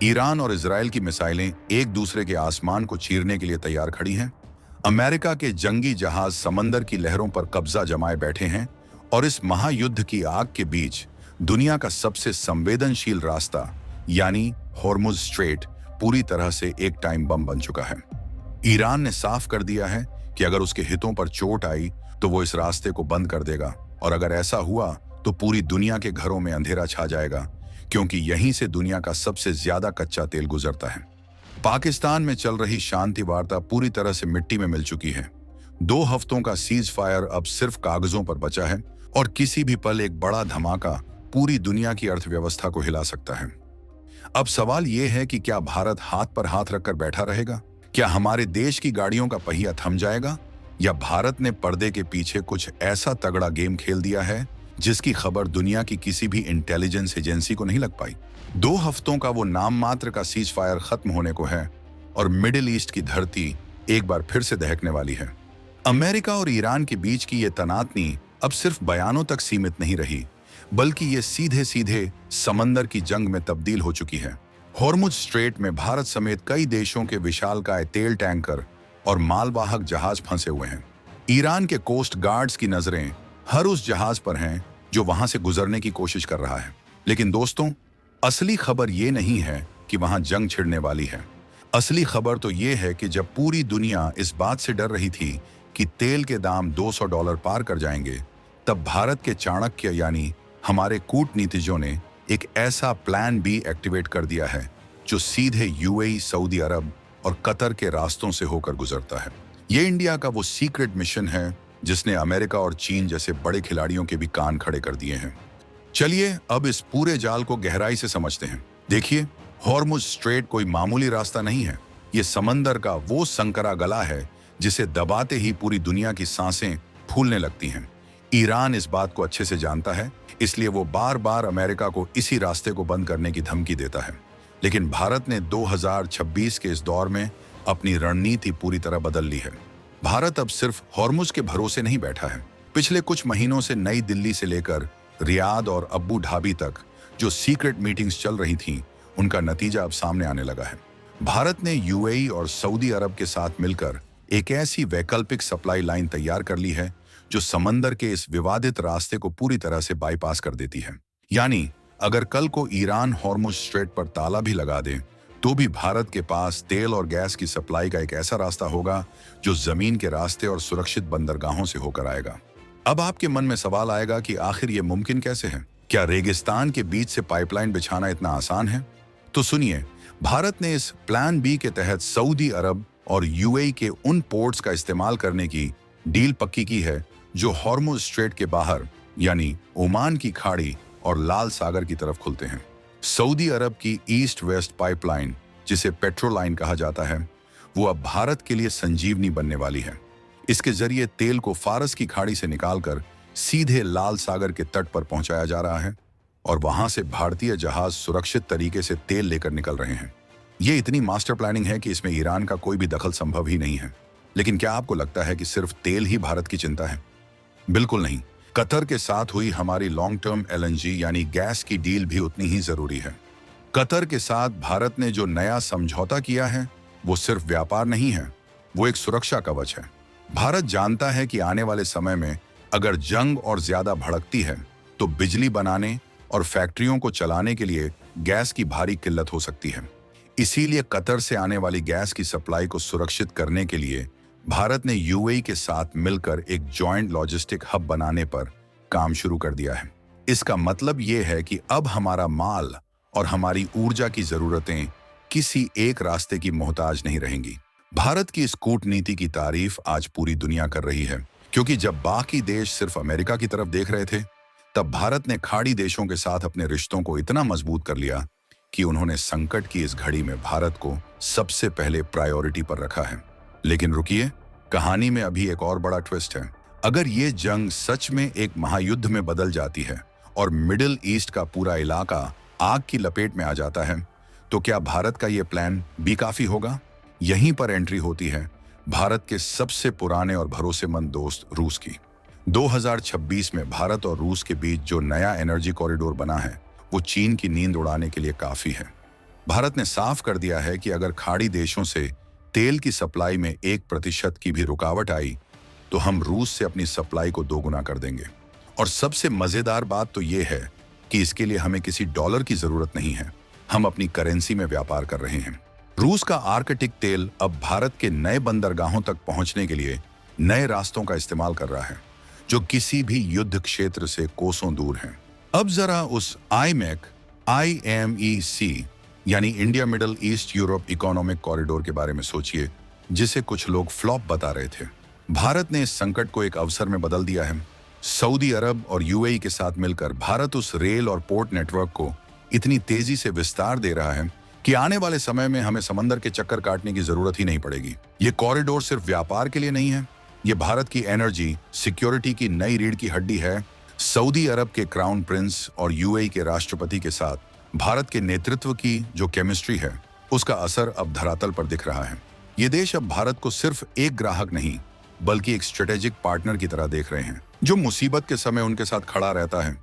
Iran और Israel की मिसाइलें एक दूसरे के आसमान को चीरने के लिए तैयार खड़ी हैं। अमेरिका के जंगी जहाज समंदर की लहरों पर कब्जा जमाए बैठे हैं और इस महायुद्ध की आग के बीच दुनिया का सबसे संवेदनशील रास्ता यानी हॉर्मुज स्ट्रेट पूरी तरह से एक टाइम बम बन चुका है। ईरान ने साफ कर दिया है कि अगर उसके हितों पर चोट आई तो वो इस रास्ते को बंद कर देगा, और अगर ऐसा हुआ तो पूरी दुनिया के घरों में अंधेरा छा जाएगा, क्योंकि यहीं से दुनिया का सबसे ज्यादा कच्चा तेल गुजरता है। पाकिस्तान में चल रही शांति वार्ता पूरी तरह से मिट्टी में मिल चुकी है। 2 हफ्तों का सीज फायर अब सिर्फ कागजों पर बचा है और किसी भी पल एक बड़ा धमाका पूरी दुनिया की अर्थव्यवस्था को हिला सकता है। अब सवाल यह है कि क्या भारत हाथ पर हाथ रखकर बैठा रहेगा? क्या हमारे देश की गाड़ियों का पहिया थम जाएगा, या भारत ने पर्दे के पीछे कुछ ऐसा तगड़ा गेम खेल दिया है जिसकी खबर दुनिया की किसी भी इंटेलिजेंस एजेंसी को नहीं लग पाई? 2 हफ्तों का वो नाम मात्र का सीज फायर खत्म होने को है और मिडिल ईस्ट की धरती एक बार फिर से दहकने वाली है। अमेरिका और ईरान के बीच की ये तनातनी अब सिर्फ बयानों तक सीमित नहीं रही, बल्कि ये सीधे सीधे समंदर की जंग में तब्दील हो चुकी है। हॉर्मुज स्ट्रेट में भारत समेत कई देशों के विशालकाय तेल टैंकर और मालवाहक जहाज फंसे हुए हैं। ईरान के कोस्ट गार्ड्स की नजरें हर उस जहाज पर हैं जो वहां से गुजरने की कोशिश कर रहा है। लेकिन दोस्तों, असली खबर ये नहीं है कि वहां जंग छिड़ने वाली है। असली खबर तो ये है कि जब पूरी दुनिया इस बात से डर रही थी कि तेल के दाम $200 पार कर जाएंगे, तब भारत के चाणक्य यानी हमारे कूटनीतिज्ञों ने एक ऐसा प्लान बी एक्टिवेट कर दिया है जो सीधे यूएई, सऊदी अरब और कतर के रास्तों से होकर गुजरता है। ये इंडिया का वो सीक्रेट मिशन है जिसने अमेरिका और चीन जैसे बड़े खिलाड़ियों के भी कान खड़े कर दिए हैं। चलिए अब इस पूरे जाल को गहराई से समझते हैं। देखिए, हॉर्मुज स्ट्रेट कोई मामूली रास्ता नहीं है। ये समंदर का वो संकरा गला है जिसे दबाते ही पूरी दुनिया की सांसें फूलने लगती हैं। ईरान इस बात को अच्छे से जानता है, इसलिए वो बार बार अमेरिका को इसी रास्ते को बंद करने की धमकी देता है। लेकिन भारत ने 2026 के इस दौर में अपनी रणनीति पूरी तरह बदल ली है। भारत अब सिर्फ हॉर्मुज के भरोसे नहीं बैठा है। पिछले कुछ महीनों से नई दिल्ली से लेकर रियाद और अब्बू धाबी तक जो सीक्रेट मीटिंग्स चल रही थीं, उनका नतीजा अब सामने आने लगा है। भारत ने यूएई और सऊदी अरब के साथ मिलकर एक ऐसी वैकल्पिक सप्लाई लाइन तैयार कर ली है जो समंदर के इस विवादित रास्ते को पूरी तरह से बाईपास कर देती है। यानी अगर कल को ईरान हॉर्मुज स्ट्रेट पर ताला भी लगा दे, तो भी भारत के पास तेल और गैस की सप्लाई का एक ऐसा रास्ता होगा जो जमीन के रास्ते और सुरक्षित बंदरगाहों से होकर आएगा। अब आपके मन में सवाल आएगा कि आखिर ये मुमकिन कैसे है? क्या रेगिस्तान के बीच से पाइपलाइन बिछाना इतना आसान है? तो सुनिए, भारत ने इस प्लान बी के तहत सऊदी अरब और यूएई के उन पोर्ट्स का इस्तेमाल करने की डील पक्की की है जो हॉर्मुज स्ट्रेट के बाहर यानी ओमान की खाड़ी और लाल सागर की तरफ खुलते हैं। सऊदी अरब की ईस्ट वेस्ट पाइपलाइन, जिसे पेट्रोलाइन कहा जाता है, वो अब भारत के लिए संजीवनी बनने वाली है। इसके जरिए तेल को फारस की खाड़ी से निकालकर सीधे लाल सागर के तट पर पहुंचाया जा रहा है और वहां से भारतीय जहाज सुरक्षित तरीके से तेल लेकर निकल रहे हैं। ये इतनी मास्टर प्लानिंग है कि इसमें ईरान का कोई भी दखल संभव ही नहीं है। लेकिन क्या आपको लगता है कि सिर्फ तेल ही भारत की चिंता है? बिल्कुल नहीं। कतर के साथ हुई हमारी लॉन्ग टर्म एलएनजी यानी गैस की डील भी उतनी ही जरूरी है। कतर के साथ भारत ने जो नया समझौता किया है वो सिर्फ व्यापार नहीं है, वो एक सुरक्षा कवच है। भारत जानता है कि आने वाले समय में अगर जंग और ज्यादा भड़कती है तो बिजली बनाने और फैक्ट्रियों को चलाने के लिए गैस की भारी किल्लत हो सकती है। इसीलिए कतर से आने वाली गैस की सप्लाई को सुरक्षित करने के लिए भारत ने यूएई के साथ मिलकर एक जॉइंट लॉजिस्टिक हब बनाने पर काम शुरू कर दिया है। इसका मतलब ये है कि अब हमारा माल और हमारी ऊर्जा की जरूरतें किसी एक रास्ते की मोहताज नहीं रहेंगी। भारत की इस कूटनीति की तारीफ आज पूरी दुनिया कर रही है, क्योंकि जब बाकी देश सिर्फ अमेरिका की तरफ देख रहे थे, तब भारत ने खाड़ी देशों के साथ अपने रिश्तों को इतना मजबूत कर लिया कि उन्होंने संकट की इस घड़ी में भारत को सबसे पहले प्रायोरिटी पर रखा है। लेकिन रुकिए, कहानी में अभी एक और बड़ा ट्विस्ट है। अगर ये जंग सच में एक महायुद्ध में बदल जाती है और मिडिल ईस्ट का पूरा इलाका आग की लपेट में आ जाता है, तो क्या भारत का ये प्लान भी काफी होगा? यहीं पर एंट्री होती है भारत के सबसे पुराने और भरोसेमंद दोस्त रूस की। 2026 में भारत और रूस के बीच जो नया एनर्जी कॉरिडोर बना है, वो चीन की नींद उड़ाने के लिए काफी है। भारत ने साफ कर दिया है कि अगर खाड़ी देशों से तेल की सप्लाई में 1% की भी रुकावट आई तो हम रूस से अपनी सप्लाई को दोगुना कर देंगे। और सबसे मजेदार बात तो यह है कि इसके लिए हमें किसी डॉलर की जरूरत नहीं है, हम अपनी करेंसी में व्यापार कर रहे हैं। रूस का आर्कटिक तेल अब भारत के नए बंदरगाहों तक पहुंचने के लिए नए रास्तों का इस्तेमाल कर रहा है, जो किसी भी युद्ध क्षेत्र से कोसों दूर हैं। अब जरा उस IMEC यानी India middle east Europe economic corridor के बारे में सोचिए, जिसे कुछ लोग फ्लॉप बता रहे थे। भारत ने इस संकट को एक अवसर में बदल दिया है। सऊदी अरब और UAE के साथ मिलकर भारत उस रेल और पोर्ट नेटवर्क को इतनी तेजी से विस्तार दे रहा है कि आने वाले समय में हमें समंदर के चक्कर काटने की जरूरत ही नहीं पड़ेगी। ये कॉरिडोर सिर्फ व्यापार के लिए नहीं है, ये भारत की एनर्जी सिक्योरिटी की नई रीढ़ की हड्डी है। सऊदी अरब के क्राउन प्रिंस और UAE के राष्ट्रपति के साथ भारत के नेतृत्व की जो केमिस्ट्री है, उसका असर अब धरातल पर दिख रहा है। ये देश अब भारत को सिर्फ एक ग्राहक नहीं बल्कि एक स्ट्रेटेजिक पार्टनर की तरह देख रहे हैं, जो मुसीबत के समय उनके साथ खड़ा रहता है।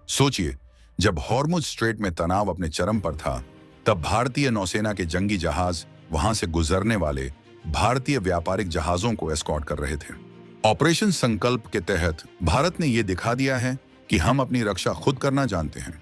सोचिए, जब हॉर्मुज स्ट्रेट में तनाव अपने चरम पर था, तब भारतीय नौसेना के जंगी जहाज वहां से गुजरने वाले भारतीय व्यापारिक जहाजों को एस्कॉर्ट कर रहे थे। ऑपरेशन संकल्प के तहत भारत ने यह दिखा दिया है कि हम अपनी रक्षा खुद करना जानते हैं।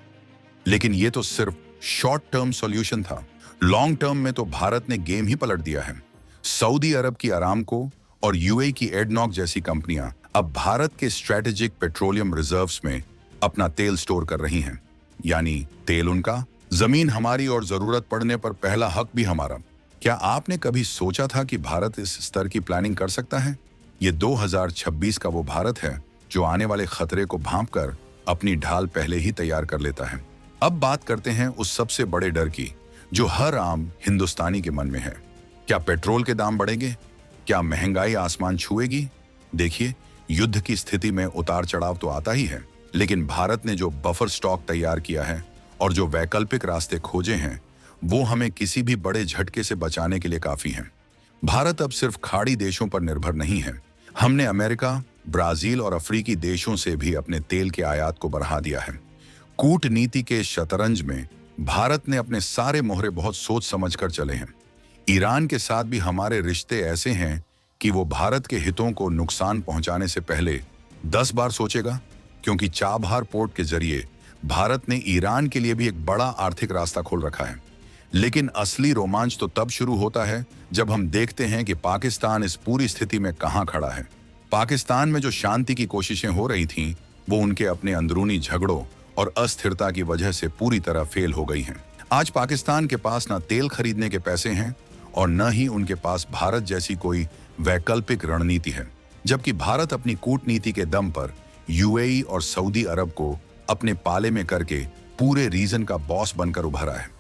लेकिन यह तो सिर्फ शॉर्ट टर्म सॉल्यूशन था। लॉन्ग टर्म में तो भारत ने गेम ही पलट दिया है। सऊदी अरब की अरामको और UAE की एडनॉक जैसी कंपनियां अब भारत के स्ट्रेटेजिक पेट्रोलियम रिजर्व्स में अपना तेल स्टोर कर रही हैं। यानी तेल उनका, जमीन हमारी और जरूरत पड़ने पर पहला हक भी हमारा। क्या आपने कभी सोचा था कि भारत इस स्तर की प्लानिंग कर सकता है? ये 2026 का वो भारत है जो आने वाले खतरे को भांपकर अपनी ढाल पहले ही तैयार कर लेता है। अब बात करते हैं उस सबसे बड़े डर की जो हर आम हिंदुस्तानी के मन में है। क्या पेट्रोल के दाम बढ़ेंगे? क्या महंगाई आसमान छुएगी? देखिए, युद्ध की स्थिति में उतार चढ़ाव तो आता ही है, लेकिन भारत ने जो बफर स्टॉक तैयार किया है और जो वैकल्पिक रास्ते खोजे हैं, वो हमें किसी भी बड़े झटके से बचाने के लिए काफी हैं। भारत अब सिर्फ खाड़ी देशों पर निर्भर नहीं है। हमने अमेरिका, ब्राजील और अफ्रीकी देशों से भी अपने तेल के आयात को बढ़ा दिया है। कूटनीति के शतरंज में भारत ने अपने सारे मोहरे बहुत सोच समझकर चले हैं। ईरान के साथ भी हमारे रिश्ते ऐसे हैं कि वो भारत के हितों को नुकसान पहुंचाने से पहले 10 बार सोचेगा, क्योंकि चाबहार पोर्ट के जरिए भारत ने ईरान के लिए भी एक बड़ा आर्थिक रास्ता खोल रखा है। लेकिन असली रोमांच तो तब शुरू होता है जब हम देखते हैं कि पाकिस्तान इस पूरी स्थिति में कहां खड़ा है। पाकिस्तान में जो शांति की कोशिशें हो रही थीं, वो उनके अपने अंदरूनी झगड़ों और अस्थिरता की वजह से पूरी तरह फेल हो गई हैं। आज पाकिस्तान के पास न तेल खरीदने के पैसे हैं और न ही उनके पास भारत जैसी कोई वैकल्पिक रणनीति है, जबकि भारत अपनी कूटनीति के दम पर UAE और सऊदी अरब को अपने पाले में करके पूरे रीजन का बॉस बनकर उभरा है।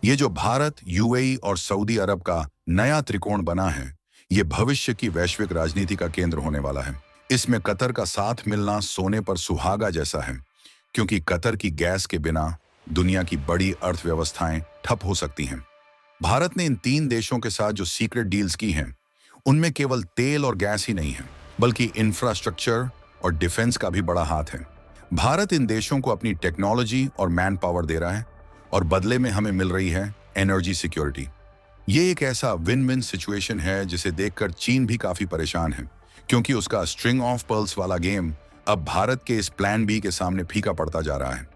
ये जो भारत, UAE और सऊदी अरब का नया त्रिकोण बना है, ये भविष्य की वैश्विक राजनीति का केंद्र होने वाला है। इसमें कतर का साथ मिलना सोने पर सुहागा जैसा है, क्योंकि कतर की गैस के बिना दुनिया की बड़ी अर्थव्यवस्थाएं ठप हो सकती हैं। भारत ने इन 3 देशों के साथ जो सीक्रेट डील्स की हैं, उनमें केवल तेल और गैस ही नहीं है, बल्कि इंफ्रास्ट्रक्चर और डिफेंस का भी बड़ा हाथ है। भारत इन देशों को अपनी टेक्नोलॉजी और मैन पावर दे रहा है और बदले में हमें मिल रही है एनर्जी सिक्योरिटी। ये एक ऐसा विन विन सिचुएशन है जिसे देखकर चीन भी काफी परेशान है, क्योंकि उसका स्ट्रिंग ऑफ पर्ल्स वाला गेम अब भारत के इस प्लान बी के सामने फीका पड़ता जा रहा है।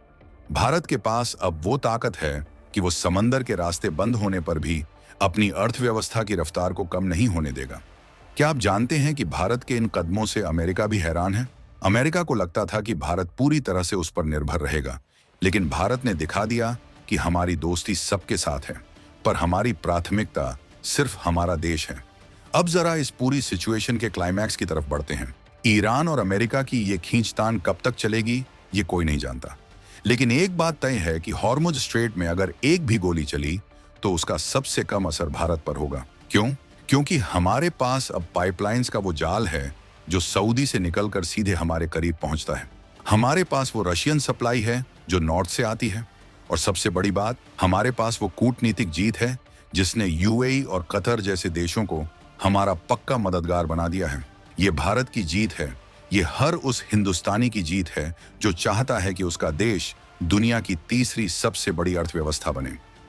भारत के पास अब वो ताकत है कि वो समंदर के रास्ते बंद होने पर भी अपनी अर्थव्यवस्था की रफ्तार को कम नहीं होने देगा। क्या आप जानते हैं कि भारत के इन कदमों से अमेरिका भी हैरान है? अमेरिका को लगता था कि भारत पूरी तरह से उस पर निर्भर रहेगा, लेकिन भारत ने दिखा दिया कि हमारी दोस्ती सबके साथ है, पर हमारी प्राथमिकता सिर्फ हमारा देश है। अब जरा इस पूरी सिचुएशन के क्लाइमैक्स की तरफ बढ़ते हैं। ईरान और अमेरिका की ये खींचतान कब तक चलेगी, ये कोई नहीं जानता, लेकिन एक बात तय है कि हॉर्मुज स्ट्रेट में अगर एक भी गोली चली तो उसका सबसे कम असर भारत पर होगा। क्यों? क्योंकि हमारे पास अब पाइपलाइंस का वो जाल है जो सऊदी से निकलकर सीधे हमारे करीब पहुंचता है। हमारे पास वो रशियन सप्लाई है जो नॉर्थ से आती है, और सबसे बड़ी बात, हमारे पास वो कूटनीतिक जीत है जिसने UAE और कतर जैसे देशों को हमारा पक्का मददगार बना दिया है। ये भारत की जीत है, ये हर उस हिंदुस्तानी की जीत है जो चाहता है कि उसका देश दुनिया की तीसरी सबसे बड़ी अर्थव्यवस्था बने।